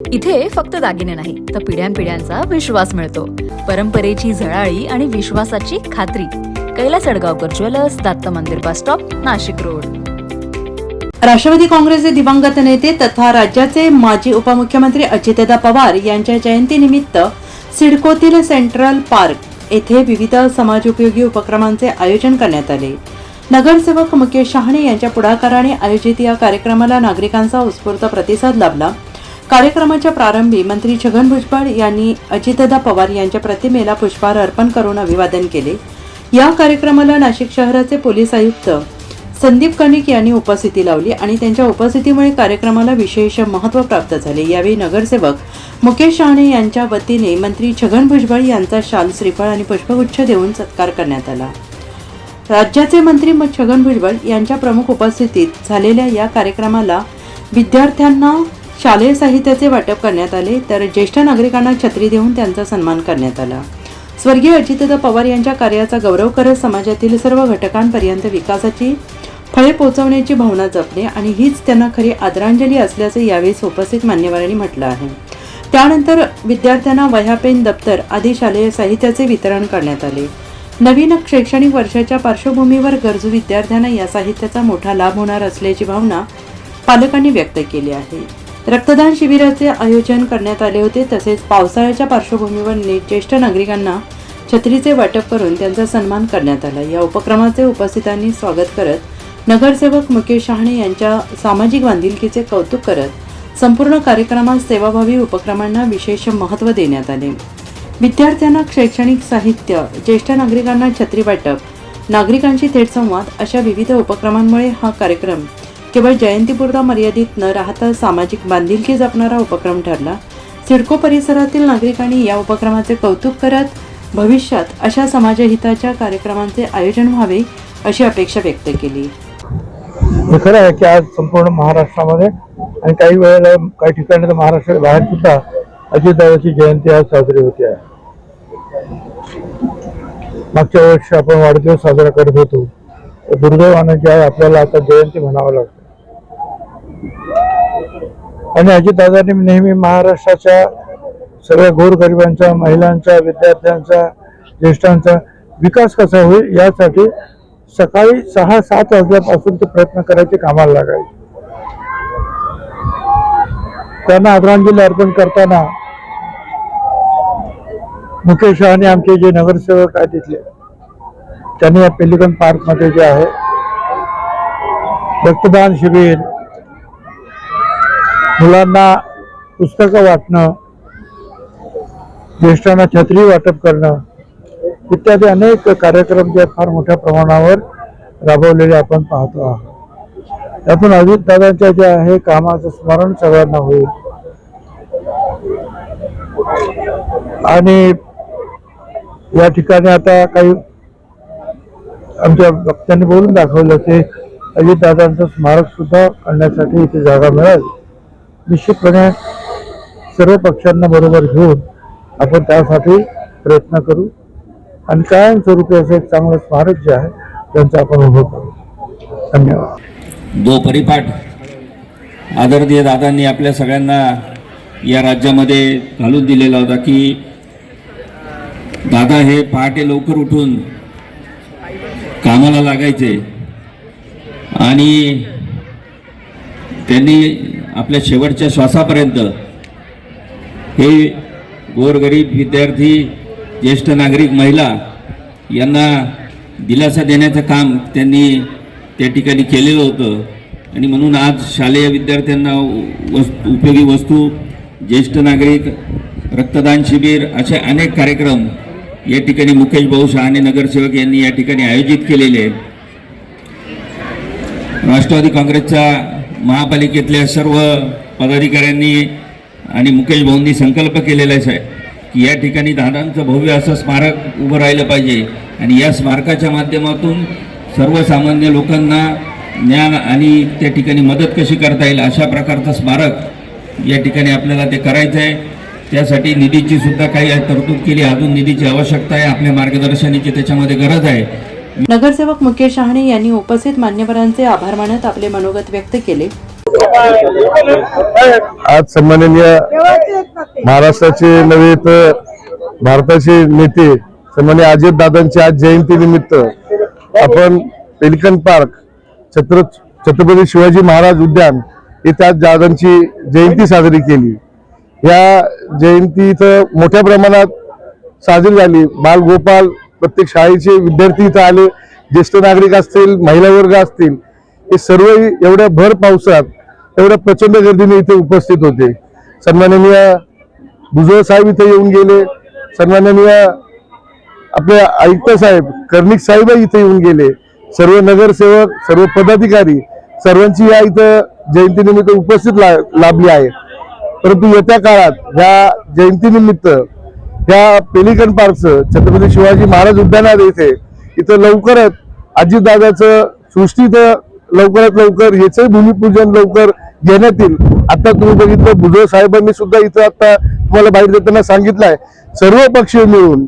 इथे फक्त दागिने नाही तर पिढ्यानपिढ्यांचा विश्वास मिळतो. परंपरेची झळाळी आणि विश्वासाची खात्री. कैलास अडगावकर ज्वेलर्स, दत्त मंदिर बस स्टॉप, नाशिक रोड. राष्ट्रवादी काँग्रेसचे दिवंगत नेते तथा राज्याचे माजी उपमुख्यमंत्री अजितदादा पवार यांच्या जयंतीनिमित्त सिडकोतील सेंट्रल पार्क येथे विविध समाजोपयोगी उपक्रमांचे आयोजन करण्यात आले. नगरसेवक मुकेश शहाणे यांच्या पुढाकाराने आयोजित या कार्यक्रमाला नागरिकांचा उत्स्फूर्त प्रतिसाद लाभला. कार्यक्रमाच्या प्रारंभी मंत्री छगन भुजबळ यांनी अजितदादा पवार यांच्या प्रतिमेला पुष्पहार अर्पण करून अभिवादन केले. या कार्यक्रमाला नाशिक शहराचे पोलीस आयुक्त संदीप कनिक यांनी उपस्थिती लावली आणि त्यांच्या उपस्थितीमुळे कार्यक्रमाला विशेष महत्त्व प्राप्त झाले. यावेळी नगरसेवक मुकेश शहाणे यांच्या वतीने मंत्री छगन भुजबळ यांचा शाल, श्रीफळ आणि पुष्पगुच्छ देऊन सत्कार करण्यात आला. राज्याचे मंत्री छगन भुजबळ यांच्या प्रमुख उपस्थितीत झालेल्या या कार्यक्रमाला विद्यार्थ्यांना शालेय साहित्याचे वाटप करण्यात आले, तर ज्येष्ठ नागरिकांना छत्री देऊन त्यांचा सन्मान करण्यात आला. स्वर्गीय अजितदादा पवार यांच्या कार्याचा गौरव करत समाजातील सर्व घटकांपर्यंत विकासाची फळे पोहोचवण्याची भावना जपणे आणि हीच त्यांना खरी आदरांजली असल्याचे यावेळी उपस्थित मान्यवरांनी म्हटलं आहे. त्यानंतर विद्यार्थ्यांना वह्या, पेन, दप्तर आदी शालेय साहित्याचे वितरण करण्यात आले. नवीन शैक्षणिक वर्षाच्या पार्श्वभूमीवर गरजू विद्यार्थ्यांना या साहित्याचा मोठा लाभ होणार असल्याची भावना पालकांनी व्यक्त केली आहे. रक्तदान शिबिराचे आयोजन करण्यात आले होते. तसेच पावसाळ्याच्या पार्श्वभूमीवर ज्येष्ठ नागरिकांना छत्रीचे वाटप करून त्यांचा सन्मान करण्यात आला. या उपक्रमाचे उपस्थितांनी स्वागत करत नगरसेवक मुकेश शहाणे यांच्या सामाजिक बांधिलकीचे कौतुक करत संपूर्ण कार्यक्रमात सेवाभावी उपक्रमांना विशेष महत्त्व देण्यात आले. विद्यार्थ्यांना शैक्षणिक साहित्य, ज्येष्ठ नागरिकांना छत्री वाटप, नागरिकांशी थेट संवाद अशा विविध उपक्रमांमुळे हा कार्यक्रम केवळ जयंतीपुरता मर्यादित न राहता सामाजिक बांधिलकी जपणारा उपक्रम ठरला. सिडको परिसरातील नागरिकांनी या उपक्रमाचे कौतुक करत भविष्यात अशा समाजहिताच्या कार्यक्रमांचे आयोजन व्हावे अशी अपेक्षा व्यक्त केली. हे खरं आहे की आज संपूर्ण महाराष्ट्रामध्ये आणि काही वेळेला काही ठिकाणी तर महाराष्ट्राच्या बाहेर सुद्धा अजितदादाची जयंती आज साजरी होते आहे. मागच्या वर्षी आपण वाढदिवस साजरा करत होतो. दुर्दैवाने जे आहे आपल्याला आता जयंती म्हणावं लागतं. आणि अजितदादांनी नेहमी महाराष्ट्राच्या सगळ्या गोरगरिबांचा, महिलांचा, विद्यार्थ्यांचा, ज्येष्ठांचा विकास कसा होईल यासाठी सकाळी 6-7 वाजल्यापासून ते प्रयत्न करायचे, कामाला लागायचे. त्यांना आदरांजली अर्पण करताना मुकेश शहाणे आमचे जे नगरसेवक आहेत तिथले, त्यांनी या पेलिकन पार्क मध्ये जे आहे रक्तदान शिबिर, मुलांना पुस्तकं वाटणं, ज्येष्ठांना छत्री वाटप करणं इत्यादी अनेक कार्यक्रम जे फार मोठ्या प्रमाणावर राबवलेले आपण पाहतो आहोत. त्यातून अजितदादांच्या जे आहे कामाचं स्मरण सगळ्यांना होईल. आणि या ठिकाणी आता काही आमच्या वक्त्यांनी बोलून दाखवलं की अजितदादांचं स्मारक सुद्धा करण्यासाठी इथे जागा मिळेल. निश्चितपणे सर्व पक्षांना बरोबर घेऊन आपण त्यासाठी प्रयत्न करू आणि कायमस्वरूपी असं एक चांगलं स्मारक जे आहे त्यांचं आपण उभं करू. धन्यवाद. दो परिपाठ आदरणीय दादांनी आपल्या सगळ्यांना या राज्यामध्ये घालून दिलेला होता की दादा हे पहाटे लवकर उठून कामाला लागायचे आणि त्यांनी आपल्या शेवटच्या श्वासापर्यंत हे गोरगरीब विद्यार्थी, ज्येष्ठ नागरिक, महिला यांना दिलासा देण्याचं काम त्यांनी त्या ठिकाणी केलेलं होतं. आणि म्हणून आज शालेय विद्यार्थ्यांना उपयोगी वस्तू, ज्येष्ठ नागरिक, रक्तदान शिबिर असे अनेक कार्यक्रम या ठिकाणी मुकेश भाऊ शहाणे नगरसेवक यांनी या ठिकाणी आयोजित केलेले आहेत. राष्ट्रवादी काँग्रेसच्या महापालिकेतल्या सर्व पदाधिकाऱ्यांनी आणि मुकेश भाऊंनी संकल्प केलेला आहे की या ठिकाणी दादांचं भव्य असं स्मारक उभं राहिलं पाहिजे आणि या स्मारकाच्या माध्यमातून सर्वसामान्य लोकांना ज्ञान आणि त्या ठिकाणी मदत कशी करता येईल अशा प्रकारचं स्मारक या ठिकाणी आपल्याला ते करायचं आहे. त्यासाठी निधीची सुद्धा काही तरतूद केली. अजून निधीची आवश्यकता आहे. आपल्या मार्गदर्शनाची त्याच्यामध्ये गरज आहे. नगरसेवक मुकेश शहाणे यांनी उपस्थित मान्यवरांचे आभार मानत आपले मनोगत व्यक्त केले. आज सन्माननीय महाराष्ट्राचे नव्हे तर भारताचे नेते सन्माननीय अजितदादांची आज जयंती निमित्त आपण पेलिकन पार्क छत्रपती शिवाजी महाराज उद्यान येथे आज दादांची जयंती साजरी केली. या जयंती इथं मोठ्या प्रमाणात साजरी झाली. बालगोपाल प्रत्येक शाळेचे विद्यार्थी इथं आले, ज्येष्ठ नागरिक असतील, महिला वर्ग असतील, हे सर्व एवढ्या भर पावसात एवढ्या प्रचंड गर्दीने इथे उपस्थित होते. सन्माननीय भुजबळ साहेब इथे येऊन गेले, सन्माननीय आपले आयुक्त साहेब कर्णिक साहेब इथे येऊन गेले, सर्व नगरसेवक, सर्व पदाधिकारी सर्वांची या इथं जयंतीनिमित्त उपस्थित लाभली आहे. परंतु येत्या काळात या जयंतीनिमित्त या पेलिकन पार्कचं छत्रपती शिवाजी महाराज उद्यानात इथं लवकरच अजितदादाचं सृष्टी लवकरात लवकर याचंही भूमिपूजन लवकर घेण्यात येईल. आता तुम्ही बघितलं भुजबळ साहेबांनी सुद्धा इथं आता तुम्हाला बाहेर देताना सांगितलंय, सर्व पक्ष मिळून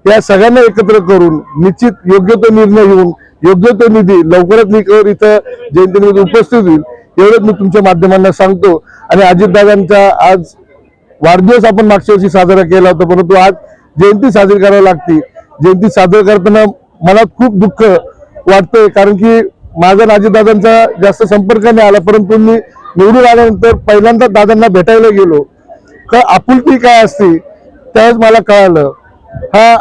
या सगळ्यांना एकत्र करून निश्चित योग्य तो निर्णय घेऊन योग्य तो निधी लवकरात लवकर इथं जयंतीनिमित्त उपस्थित होईल एवढंच मी तुमच्या माध्यमांना सांगतो. आणि अजितदादांचा आज वाढदिवस आपण मागच्या वर्षी साजरा केला होता, परंतु आज जयंती साजरी करावी लागते. जयंती साजरी करताना मनात खूप दुःख वाटतंय, कारण की माझा अजितदादांचा जास्त संपर्क नाही आला, परंतु मी निवडून आल्यानंतर पहिल्यांदा दादांना भेटायला गेलो का आपुलकी काय असते त्यावेळेस मला कळालं. हा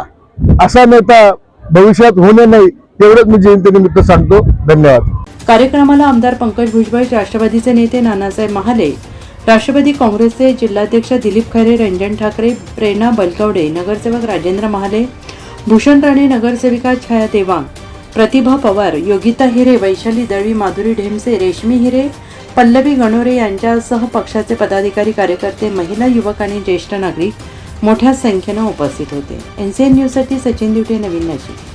असा नेता भविष्यात होणे नाही एवढंच मी जयंतीनिमित्त सांगतो. धन्यवाद. कार्यक्रमाला आमदार पंकज भुजबळ, राष्ट्रवादीचे नेते नानासाहेब महाले, राष्ट्रवादी काँग्रेसचे जिल्हाध्यक्ष दिलीप खैरे, रंजन ठाकरे, प्रेरणा बलकवडे, नगरसेवक राजेंद्र महाले, भूषण राणे, नगरसेविका छाया देवांग, प्रतिभा पवार, योगिता हिरे, वैशाली दळवी, माधुरी ढेमसे, रेशमी हिरे, पल्लवी गणोरे यांच्यासह पक्षाचे पदाधिकारी, कार्यकर्ते, महिला, युवक आणि ज्येष्ठ नागरिक मोठ्या संख्येनं उपस्थित होते. NCN न्यूजसाठी सचिन दिवटे, नवीन नाशिक.